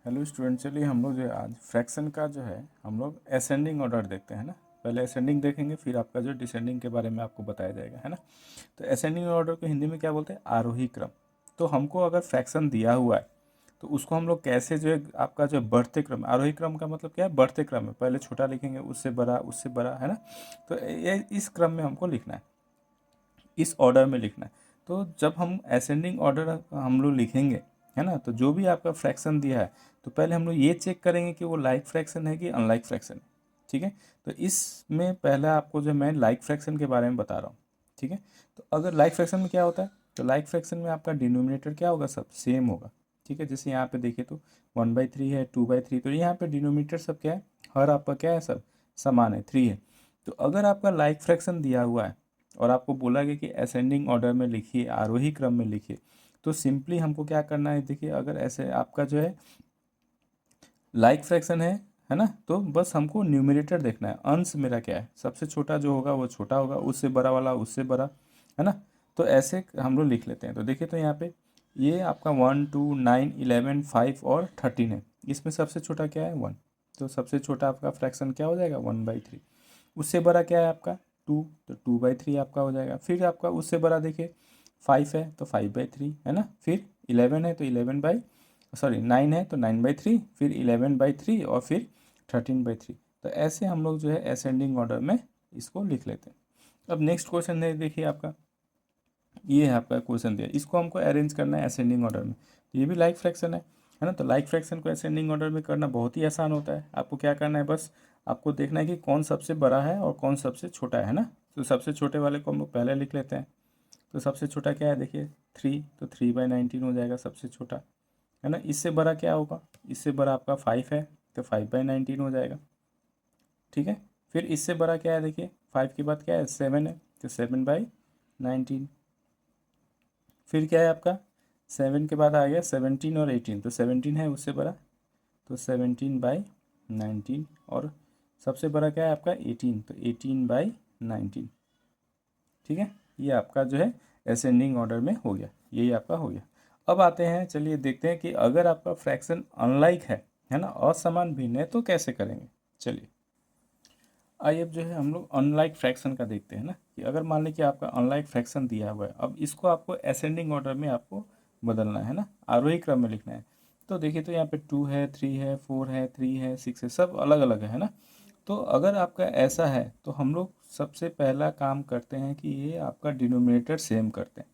Hello student, चलिए हम लोग जो है आज फ्रैक्शन का जो है हम लोग असेंडिंग ऑर्डर देखते हैं ना। पहले असेंडिंग देखेंगे, फिर आपका जो डिसेंडिंग के बारे में आपको बताया जाएगा, है ना। तो असेंडिंग ऑर्डर को हिंदी में क्या बोलते हैं? आरोही क्रम। तो हमको अगर फ्रैक्शन दिया हुआ है तो उसको हम लोग कैसे जो है आपका जो बढ़ते क्रम, आरोही क्रम का मतलब क्या है? बढ़ते क्रम में पहले छोटा लिखेंगे, उससे बड़ा, है ना। तो ये इस क्रम में हमको लिखना है, इस ऑर्डर में लिखना है। तो जब हम असेंडिंग ऑर्डर हम लोग लिखेंगे, है ना, तो जो भी आपका फ्रैक्शन दिया है तो पहले हम लोग ये चेक करेंगे कि वो लाइक फ्रैक्शन है कि अनलाइक फ्रैक्शन है। ठीक है, तो इसमें पहला आपको जो मैं लाइक फ्रैक्शन के बारे में बता रहा हूँ। ठीक है, तो अगर लाइक फ्रैक्शन में क्या होता है, तो लाइक फ्रैक्शन में आपका डिनोमिनेटर क्या होगा? सब सेम होगा। ठीक है, जैसे यहाँ पे देखिए तो 1/3 है, 2/3, तो यहाँ पे डिनोमिनेटर सब क्या है? हर आपका क्या है? सब समान है, 3 है। तो अगर आपका लाइक फ्रैक्शन दिया हुआ है और आपको बोला गया कि असेंडिंग ऑर्डर में लिखिए, आरोही क्रम में लिखिए, तो सिंपली हमको क्या करना है? देखिए, अगर ऐसे आपका जो है लाइक फ्रैक्शन है ना, तो बस हमको न्यूमरेटर देखना है, अंश मेरा क्या है, सबसे छोटा जो होगा वो छोटा होगा, उससे बड़ा वाला उससे बड़ा, है ना। तो ऐसे हम लोग लिख लेते हैं। तो देखिए, तो यहाँ पे ये आपका 1, 2, 9, 11, 5 और 13 है। इसमें सबसे छोटा क्या है? 1। तो सबसे छोटा आपका फ्रैक्शन क्या हो जाएगा? 1/3। उससे बड़ा क्या है आपका? 2, तो 2/3 आपका हो जाएगा। फिर आपका उससे बड़ा देखिए 5 है तो 5/3, है ना। फिर 11 है तो 9 है तो 9/3, फिर 11/3 और फिर 13/3। तो ऐसे हम लोग जो है असेंडिंग ऑर्डर में इसको लिख लेते हैं। अब नेक्स्ट क्वेश्चन है, देखिए आपका ये है, आपका क्वेश्चन दिया, इसको हमको अरेंज करना है असेंडिंग ऑर्डर में। तो ये भी लाइक फ्रैक्शन है ना। तो लाइक फ्रैक्शन को असेंडिंग ऑर्डर में करना बहुत ही आसान होता है। आपको क्या करना है? बस आपको देखना है कि कौन सबसे बड़ा है और कौन सबसे छोटा है ना। तो सबसे छोटे वाले को हम लोग पहले लिख लेते हैं। तो सबसे छोटा क्या है? देखिए 3, तो 3/19 हो जाएगा सबसे छोटा, है ना। इससे बड़ा क्या होगा? इससे बड़ा आपका 5 है तो 5/19 हो जाएगा। ठीक है, फिर इससे बड़ा क्या है? देखिए 5 के बाद क्या है? 7 है तो 7/19। फिर क्या है आपका? 7 के बाद आ गया 17 और 18, तो 17 है उससे बड़ा, तो 17/19। और सबसे बड़ा क्या है आपका? 18, तो 18/19। ठीक है, ये आपका जो है असेंडिंग ऑर्डर में हो गया, यही आपका हो गया। अब आते हैं, चलिए देखते हैं कि अगर आपका फ्रैक्शन अनलाइक है ना, असमान भिन्न है, तो कैसे करेंगे। चलिए आइए अब जो है हम लोग अनलाइक फ्रैक्शन का देखते हैं ना, कि अगर मान लीजिए कि आपका अनलाइक फ्रैक्शन दिया हुआ है, अब इसको आपको असेंडिंग ऑर्डर में आपको बदलना है ना, आरोही क्रम में लिखना है। तो देखिए, तो यहाँ पे 2 है, 3 है, 4 है, 3 है, 6 है, सब अलग अलग है ना। तो अगर आपका ऐसा है तो हम लोग सबसे पहला काम करते हैं कि ये आपका डिनोमिनेटर सेम करते हैं।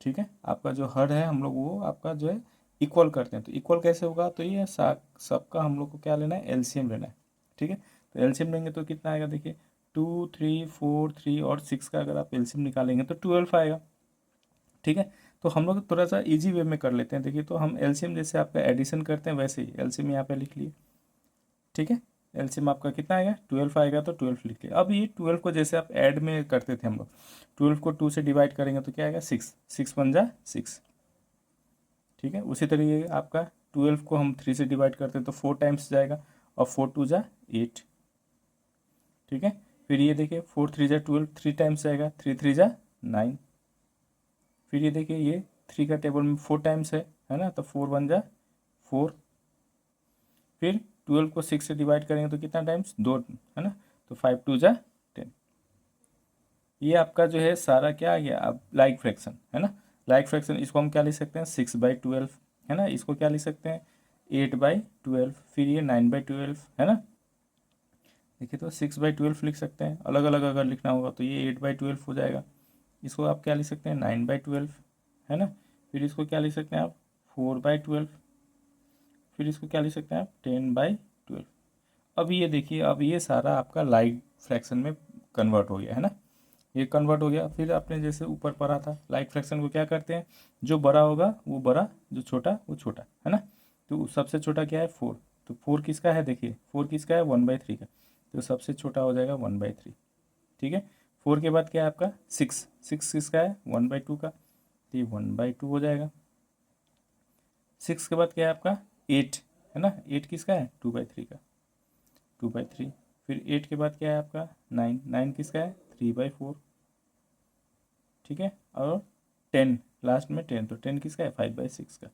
ठीक है, आपका जो हर है हम लोग वो आपका जो है इक्वल करते हैं। तो इक्वल कैसे होगा? तो ये सबका हम लोग को क्या लेना है? एलसीएम लेना है। ठीक है, तो एलसीएम लेंगे तो कितना आएगा? देखिए 2, 3, 4, 3 और 6 का अगर आप एलसीएम निकालेंगे तो 12 आएगा। ठीक है, तो हम लोग थोड़ा सा इजी वे में कर लेते हैं। देखिए, तो हम एलसीएम जैसे आपका एडिशन करते हैं वैसे ही एलसीएम यहाँ पे लिख लिए। ठीक है, एलसीएम आपका कितना आएगा? 12 आएगा, तो 12 लिख लिया। अब ये 12 को जैसे आप ऐड में करते थे हम लोग, 12 को 2 से डिवाइड करेंगे तो क्या आएगा? 6, 6 × 1 = 6। ठीक है, उसी तरीके आपका 12 को हम 3 से डिवाइड करते हैं तो 4 टाइम्स जाएगा, और 4 × 2 = 8। ठीक है, फिर ये देखिए 4 × 3 = 12, 3 टाइम्स जाएगा, 3 × 3 = 9। फिर ये देखिए ये 3 का टेबल में 4 टाइम्स है ना, तो 4 × 1 = 4। फिर 12 को 6 से डिवाइड करेंगे तो कितना टाइम्स? 2, है ना, तो 5 × 2 = 10। ये आपका जो है सारा क्या आ गया? अब लाइक फ्रैक्शन है ना। लाइक फ्रैक्शन इसको हम क्या लिख सकते हैं? 6/12, है ना। इसको क्या लिख सकते हैं? 8/12। फिर ये 9/12, है ना। देखिए, तो 6/12 लिख सकते हैं। अलग अलग अगर लिखना होगा तो ये 8/12 हो जाएगा। इसको आप क्या लिख सकते हैं? 9/12, है ना। फिर इसको क्या लिख सकते हैं आप? 4/12। फिर इसको क्या लिख सकते हैं आप? 10/12। अब ये देखिए, अब ये सारा आपका लाइक फ्रैक्शन में कन्वर्ट हो गया, है ना। ये कन्वर्ट हो गया। फिर आपने जैसे ऊपर पढ़ा था, लाइक फ्रैक्शन को क्या करते हैं? जो बड़ा होगा वो बड़ा, जो छोटा वो छोटा, है ना। तो सबसे छोटा क्या है? 4। तो 4 किसका है? देखिए 4 किसका है? 1/3 का। तो सबसे छोटा हो जाएगा 1/3। ठीक है, 4 के बाद क्या है आपका? 6। 6 किसका है? 1/2 का, तो ये 1/2 हो जाएगा। 6 के बाद क्या है आपका? 8, है ना। 8 किसका है? 2/3 का, 2/3। फिर 8 के बाद क्या है आपका? 9। 9 किसका है? 3/4। ठीक है, और 10, लास्ट में 10, तो 10 किसका है? 5/6 का।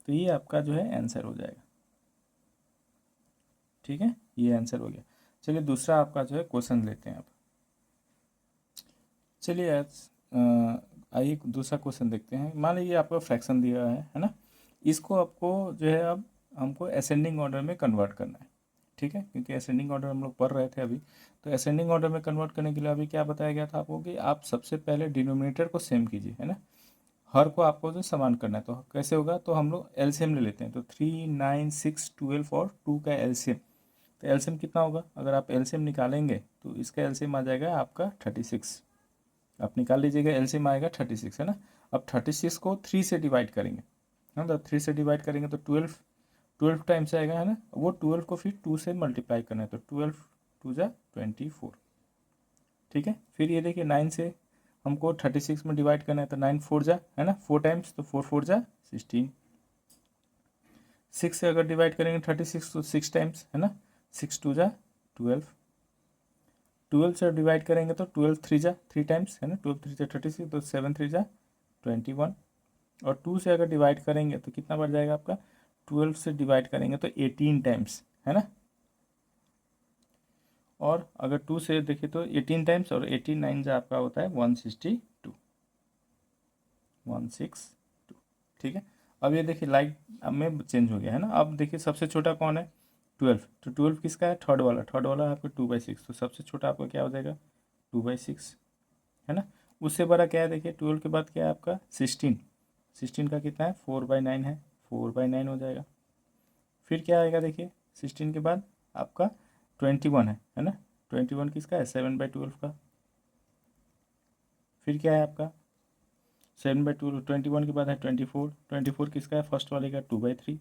तो ये आपका जो है आंसर हो जाएगा। ठीक है, ये आंसर हो गया। चलिए दूसरा आपका जो है क्वेश्चन लेते हैं आप। चलिए आइए दूसरा क्वेश्चन देखते हैं। मान लीजिए आपको फ्रैक्शन दिया है ना, इसको आपको जो है अब हमको असेंडिंग ऑर्डर में कन्वर्ट करना है, ठीक है, क्योंकि असेंडिंग ऑर्डर हम लोग पढ़ रहे थे अभी। तो असेंडिंग ऑर्डर में कन्वर्ट करने के लिए अभी क्या बताया गया था आपको कि आप सबसे पहले डिनोमिनेटर को सेम कीजिए, है ना, हर को आपको जो समान करना है। तो कैसे होगा, तो हम लोग एलसीएम ले लेते हैं। तो 3, 9, 6, 12 और 2 का एलसीएम। तो एलसीएम कितना होगा, अगर आप एलसीएम निकालेंगे तो इसका एलसीएम आ जाएगा आपका 36। आप निकाल लीजिएगा, एलसीएम आएगा 36, है ना। अब 36 को 3 से डिवाइड करेंगे, है ना, 3 से डिवाइड करेंगे तो 12 टाइम्स आएगा, है ना। वो 12 को फिर 2 से मल्टीप्लाई करना है, तो 12 2 जा 24, ठीक है। फिर ये देखिए 9 से हमको 36 में डिवाइड करना है, तो 9 4 जा, है ना, 4 टाइम्स, तो 4 4 जा 16। 6 से अगर डिवाइड करेंगे 36 तो 6 टाइम्स, है ना, 6 2 जा 12। 12 से डिवाइड करेंगे तो 12 3 जा 3 टाइम्स, है ना, 12 3 जा 36, तो 7 3 जा 21। और 2 से अगर डिवाइड करेंगे तो कितना बढ़ जाएगा आपका, 12 से डिवाइड करेंगे तो 18 टाइम्स, है ना। और अगर 2 से देखिए तो 18 टाइम्स, और 89 जो आपका होता है 162, 162, ठीक है। अब ये देखिए लाइक अब में चेंज हो गया, है ना। अब देखिए सबसे छोटा कौन है, 12। तो 12 किसका है, थर्ड वाला है आपका 2/6। तो सबसे छोटा आपका क्या हो जाएगा, 2/6, है ना। उससे बड़ा क्या है, देखिए 12 के बाद क्या है आपका 16। 16 का कितना है, 4/9 है, 4/9 हो जाएगा। फिर क्या आएगा देखिए 16 के बाद आपका 21 है ना। 21 किसका है, 7/12 का। फिर क्या है आपका 7/12, 21 के बाद है 24। 24 किसका है, फर्स्ट वाले का 2/3,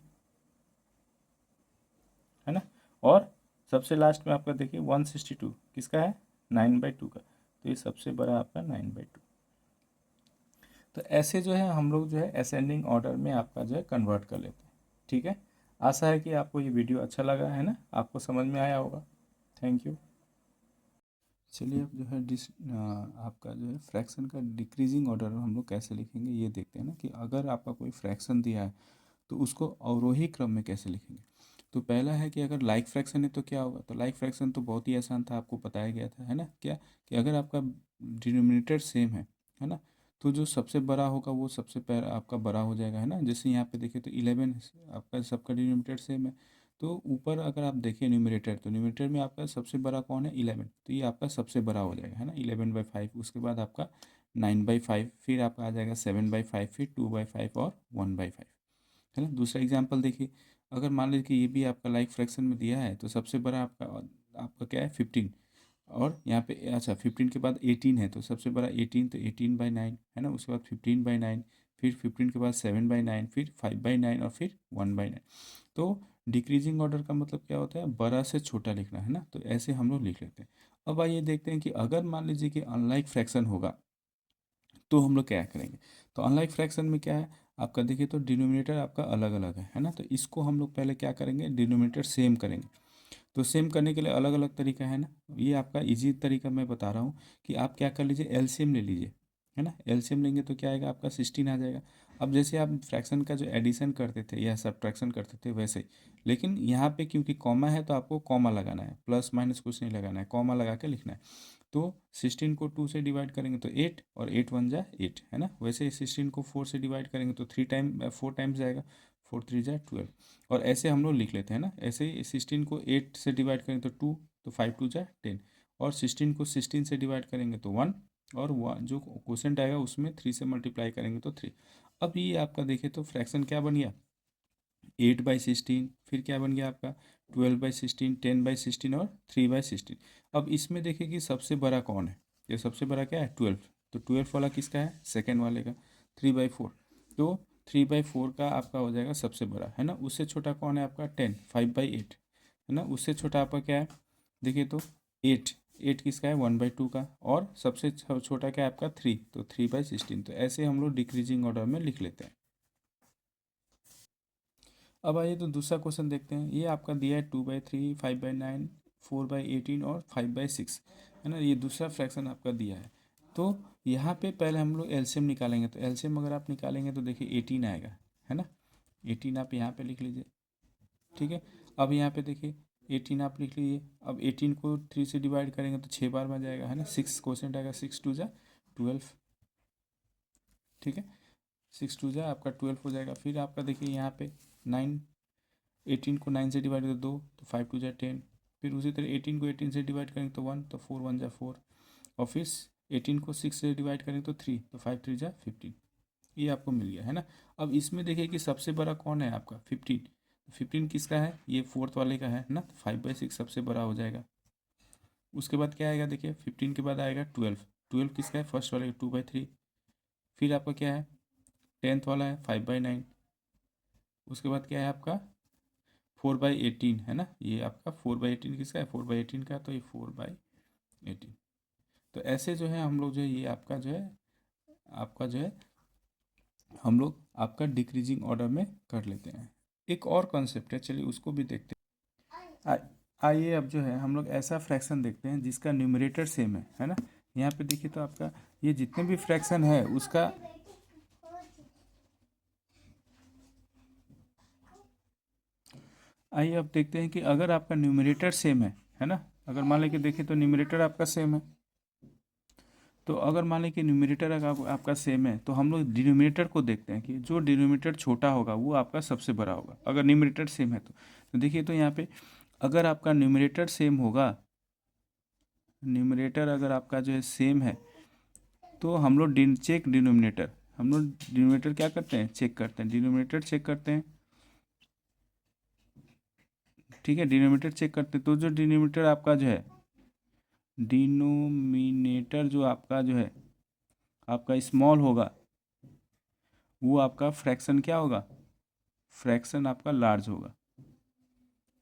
है ना। और सबसे लास्ट में आपका देखिए 162 किसका है, 9/2 का। तो ये सबसे बड़ा आपका 9/2। तो ऐसे जो है हम लोग जो है असेंडिंग ऑर्डर में आपका जो है कन्वर्ट कर लेते हैं, ठीक है। आशा है कि आपको ये वीडियो अच्छा लगा, है ना, आपको समझ में आया होगा। Thank you. चलिए अब जो है आपका जो है फ्रैक्शन का डिक्रीजिंग ऑर्डर हम लोग कैसे लिखेंगे ये देखते हैं ना, कि अगर आपका कोई फ्रैक्शन दिया है तो उसको अवरोही क्रम में कैसे लिखेंगे। तो पहला है कि अगर लाइक फ्रैक्शन है तो क्या होगा, तो लाइक फ्रैक्शन तो बहुत ही आसान था, आपको बताया गया था, है ना, क्या कि अगर आपका डिनोमिनेटर सेम है ना, तो जो सबसे बड़ा होगा वो सबसे पहले आपका बड़ा हो जाएगा, है ना। जैसे यहाँ पे देखिए तो 11 आपका सबका डिनोमिनेटर सेम है। तो ऊपर अगर आप देखिए न्यूमरेटर, तो न्यूमरेटर में आपका सबसे बड़ा कौन है, 11। तो ये आपका सबसे बड़ा हो जाएगा, है ना, 11/5। उसके बाद आपका 9/5, फिर आपका आ जाएगा 7/5, फिर 2/5 और 1/5, है ना। दूसरा एग्जाम्पल देखिए, अगर मान लीजिए कि ये भी आपका लाइक फ्रैक्शन में दिया है, तो सबसे बड़ा आपका आपका क्या है 15। और यहाँ पे अच्छा 15 के बाद 18 है, तो सबसे बड़ा 18, तो 18/9, है ना। उसके बाद 15/9, फिर 15 के बाद 7/9, फिर 5/9 और फिर 1/9। तो डिक्रीजिंग ऑर्डर का मतलब क्या होता है, बड़ा से छोटा लिखना, है ना। तो ऐसे हम लोग लिख लेते हैं। अब आइए देखते हैं कि अगर मान लीजिए कि अनलाइक फ्रैक्शन होगा तो हम लोग क्या करेंगे। तो अनलाइक फ्रैक्शन में क्या है आपका, देखिए तो डिनोमिनेटर आपका अलग अलग है ना। तो इसको हम लोग पहले क्या करेंगे, डिनोमिनेटर सेम करेंगे। तो सेम करने के लिए अलग अलग तरीका है ना। ये आपका इजी तरीका मैं बता रहा हूँ कि आप क्या कर लीजिए, एलसीएम ले लीजिए, है ना। एलसीएम लेंगे तो क्या आएगा आपका 16 आ जाएगा। अब जैसे आप फ्रैक्शन का जो एडिशन करते थे या सब्ट्रैक्शन करते थे वैसे ही, लेकिन यहाँ पे क्योंकि कॉमा है तो आपको कॉमा लगाना है, प्लस माइनस कुछ नहीं लगाना है, कॉमा लगा के लिखना है। तो 16 को 2 से डिवाइड करेंगे तो 8, और 8 1 जा 8, है ना। वैसे 16 को 4 से डिवाइड करेंगे तो 4 टाइम्स जाएगा, 4 3 जा 12। और ऐसे हम लोग लिख लेते हैं ना। ऐसे ही 16 को 8 से डिवाइड करेंगे तो 2, तो 5 2 जा 10। और 16 को 16 से डिवाइड करेंगे तो 1, और जो क्वोशंट आएगा उसमें 3 से मल्टीप्लाई करेंगे तो 3। अब ये आपका देखें तो फ्रैक्शन क्या बन गया, 8/16। फिर क्या बन गया आपका 12/16, 10/16 और 3/16। अब इसमें देखिए कि सबसे बड़ा कौन है, ये सबसे बड़ा क्या है 12। तो 12 वाला किसका है, सेकेंड वाले का, 3/4। तो 3/4 का आपका हो जाएगा सबसे बड़ा, है ना। उससे छोटा कौन है आपका 10, 5/8, है ना। उससे छोटा आपका क्या है, देखिए तो 8, 8 किसका है 1/2 का। और सबसे छोटा क्या है आपका 3, तो 3/16। तो ऐसे हम लोग डिक्रीजिंग ऑर्डर में लिख लेते हैं। अब आइए तो दूसरा क्वेश्चन देखते हैं। ये आपका दिया है 2/3, 5/9, 4/18 और 5/6, है ना। ये दूसरा फ्रैक्शन आपका दिया है। तो यहाँ पे पहले हम लोग एलसीएम निकालेंगे। तो एलसीएम अगर आप निकालेंगे तो देखिए 18 आएगा, है ना। 18 आप यहाँ पे लिख लीजिए, ठीक है। अब यहाँ पे देखिए 18 आप लिख लीजिए। अब 18 को 3 से डिवाइड करेंगे तो 6 बार में जाएगा, है ना। 6 क्वेश्चन आएगा, 6 2 जा 12, ठीक है। 6 2 जा आपका 12 हो जाएगा। फिर आपका देखिए यहाँ पे 9, 18 को 9 से डिवाइड करें 2 तो 5 2 जा 10। फिर उसी तरह 18 को 18 से डिवाइड करेंगे तो 1, तो 4 1 जा 4। और फिर 18 को 6 से डिवाइड करेंगे तो 3, तो 5 3 जा 15। ये आपको मिल गया, है ना। अब इसमें देखिए कि सबसे बड़ा कौन है आपका 15। 15 किसका है, ये फोर्थ वाले का है ना। 5/6 सबसे बड़ा हो जाएगा। उसके बाद क्या आएगा देखिए, 15 के बाद आएगा 12। 12 किसका है, फर्स्ट वाले का 2/3। फिर आपका क्या है, 10th वाला है 5/9। उसके बाद क्या है आपका 4/18, है ना। ये आपका 4/18 किसका है, 4/18 का, तो ये 4/18। तो ऐसे जो है हम लोग जो है ये आपका जो है हम लोग आपका डिक्रीजिंग ऑर्डर में कर लेते हैं। एक और कॉन्सेप्ट है, चलिए उसको भी देखते हैं। आइए अब जो है हम लोग ऐसा फ्रैक्शन देखते हैं जिसका न्यूमरेटर सेम है ना। यहाँ पे देखिए तो आपका ये जितने भी फ्रैक्शन है उसका, आइए अब देखते हैं कि अगर आपका न्यूमरेटर सेम है ना। अगर मान लें कि देखिए तो न्यूमरेटर आपका सेम है, तो अगर मान लें कि न्यूमरेटर अगर आपका सेम है तो हम लोग डिनोमिनेटर को देखते हैं कि जो डिनोमिनेटर छोटा होगा वो आपका सबसे बड़ा होगा, अगर न्यूमरेटर सेम है तो देखिए तो यहाँ पे अगर आपका न्यूमरेटर सेम होगा, न्यूमरेटर अगर आपका जो है सेम है तो हम लोग चेक डिनोमिनेटर, हम लोग डिनोमिनेटर क्या करते हैं, चेक करते हैं, डिनोमिनेटर चेक करते हैं, ठीक है। डिनोमिनेटर चेक करते हैं तो जो डिनोमिनेटर आपका जो है, डिनोमिनेटर जो आपका जो है आपका स्मॉल होगा वो आपका फ्रैक्शन क्या होगा, फ्रैक्शन आपका लार्ज होगा,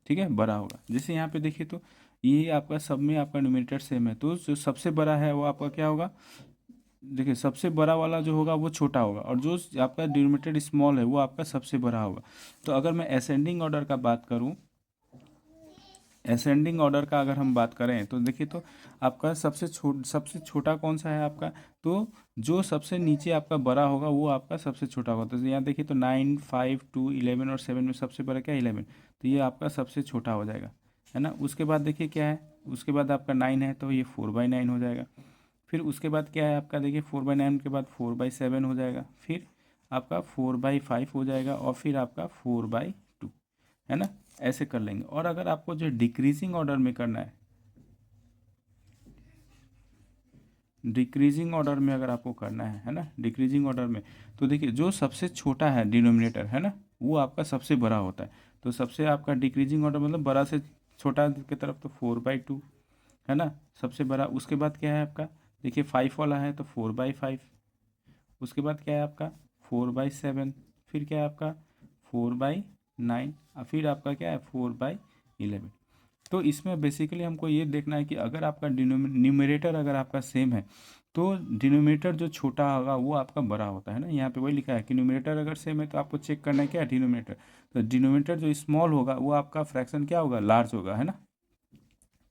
ठीक है, बड़ा होगा। जैसे यहाँ पे देखिए तो ये आपका सब में आपका न्यूमरेटर सेम है तो जो सबसे बड़ा है वो आपका क्या होगा, देखिए सबसे बड़ा वाला जो होगा वो छोटा होगा और जो आपका डिनोमिनेटर स्मॉल है वो आपका सबसे बड़ा होगा। तो अगर मैं असेंडिंग ऑर्डर का बात करूँ, असेंडिंग ऑर्डर का अगर हम बात करें तो देखिए तो आपका सबसे छोटा कौन सा है आपका, तो जो सबसे नीचे आपका बड़ा होगा वो आपका सबसे छोटा होगा। तो यहाँ देखिए तो 9 5 2 11 और 7 में सबसे बड़ा क्या है 11, तो ये आपका सबसे छोटा हो जाएगा, है ना। उसके बाद देखिए क्या है, उसके बाद आपका 9 है तो ये 4/9 हो जाएगा। फिर उसके बाद क्या है आपका देखिए 4/9 के बाद 4/7 हो जाएगा। फिर आपका 4/5 हो जाएगा और फिर आपका 4/2, है ना। ऐसे कर लेंगे। और अगर आपको जो डिक्रीजिंग ऑर्डर में करना है, डिक्रीजिंग ऑर्डर में अगर आपको करना है ना, डिक्रीजिंग ऑर्डर में तो देखिए जो सबसे छोटा है डिनोमिनेटर, है ना, वो आपका सबसे बड़ा होता है। तो सबसे आपका डिक्रीजिंग ऑर्डर मतलब बड़ा से छोटा की तरफ तो 4/2, है ना, सबसे बड़ा। उसके बाद क्या है आपका देखिए 5 वाला है तो 4/5। उसके बाद क्या है आपका 4/7। फिर क्या है आपका 4/9 और फिर आपका क्या है 4/11। तो इसमें बेसिकली हमको ये देखना है कि अगर आपका न्यूमरेटर अगर आपका सेम है तो डिनोमिनेटर जो छोटा होगा वो आपका बड़ा होता है ना। यहाँ पे वही लिखा है कि न्यूमरेटर अगर सेम है तो आपको चेक करना है क्या है डिनोमिनेटर, तो डिनोमिनेटर जो स्मॉल होगा वो आपका फ्रैक्शन क्या होगा, लार्ज होगा, है ना,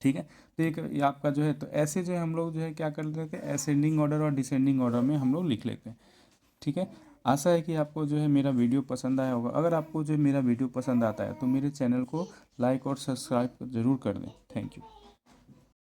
ठीक है। तो एक ये आपका जो है तो ऐसे जो है हम लोग जो है क्या कर लेते हैं, असेंडिंग ऑर्डर और डिसेंडिंग ऑर्डर में हम लोग लिख लेते हैं, ठीक है। आशा है कि आपको जो है मेरा वीडियो पसंद आया होगा। अगर आपको जो मेरा वीडियो पसंद आता है तो मेरे चैनल को लाइक और सब्सक्राइब ज़रूर कर दें। Thank you.